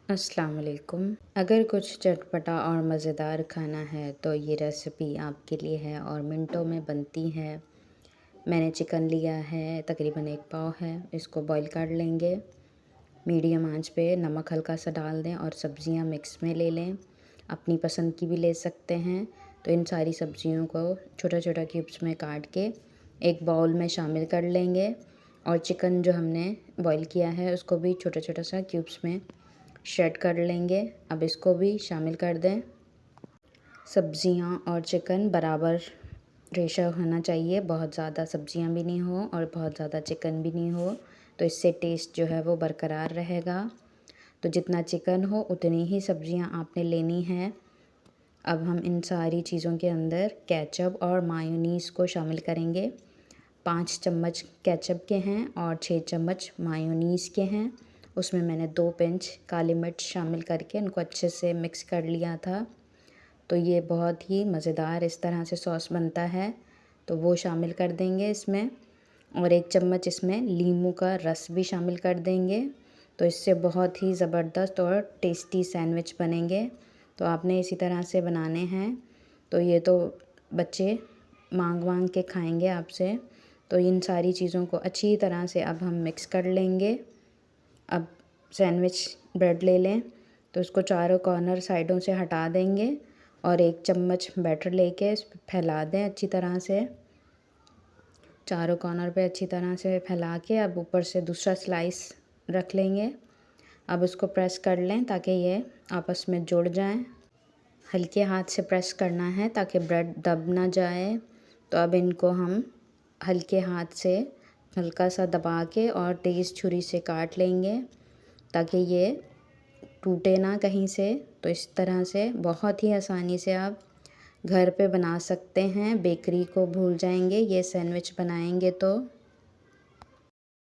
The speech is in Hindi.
अस्सलाम वालेकुम। अगर कुछ चटपटा और मज़ेदार खाना है तो ये रेसिपी आपके लिए है और मिनटों में बनती है। मैंने चिकन लिया है, तकरीबन 1 पाव है, इसको बॉईल कर लेंगे। मीडियम आंच पे नमक हल्का सा डाल दें और सब्ज़ियाँ मिक्स में ले लें। अपनी पसंद की भी ले सकते हैं। तो इन सारी सब्ज़ियों को छोटा-छोटा क्यूब्स में काट के एक बाउल में शामिल कर लेंगे और चिकन जो हमने बॉईल किया है उसको भी छोटा-छोटा सा क्यूब्स में श्रेड कर लेंगे। अब इसको भी शामिल कर दें। सब्ज़ियाँ और चिकन बराबर रेशो होना चाहिए, बहुत ज़्यादा सब्ज़ियाँ भी नहीं हो और बहुत ज़्यादा चिकन भी नहीं हो, तो इससे टेस्ट जो है वो बरकरार रहेगा। तो जितना चिकन हो उतनी ही सब्ज़ियाँ आपने लेनी है। अब हम इन सारी चीज़ों के अंदर केचप और मायोनीज़ को शामिल करेंगे। 5 चम्मच केचप के हैं और 6 चम्मच मायोनीज़ के हैं। उसमें मैंने 2 पिंच काली मिर्च शामिल करके उनको अच्छे से मिक्स कर लिया था। तो ये बहुत ही मज़ेदार इस तरह से सॉस बनता है, तो वो शामिल कर देंगे इसमें और 1 चम्मच इसमें नींबू का रस भी शामिल कर देंगे। तो इससे बहुत ही ज़बरदस्त और टेस्टी सैंडविच बनेंगे। तो आपने इसी तरह से बनाने हैं। तो ये तो बच्चे माँग-माँग के खाएँगे आपसे। तो इन सारी चीज़ों को अच्छी तरह से अब हम मिक्स कर लेंगे। अब सैंडविच ब्रेड ले लें, तो उसको चारों कॉर्नर साइडों से हटा देंगे और 1 चम्मच बैटर लेके इस पे फैला दें अच्छी तरह से। चारों कॉर्नर पे अच्छी तरह से फैला के अब ऊपर से दूसरा स्लाइस रख लेंगे। अब उसको प्रेस कर लें ताकि ये आपस में जुड़ जाएँ। हल्के हाथ से प्रेस करना है ताकि ब्रेड दब ना जाए। तो अब इनको हम हल्के हाथ से हल्का सा दबा के और तेज़ छुरी से काट लेंगे ताकि ये टूटे ना कहीं से। तो इस तरह से बहुत ही आसानी से आप घर पे बना सकते हैं, बेकरी को भूल जाएंगे ये सैंडविच बनाएंगे तो।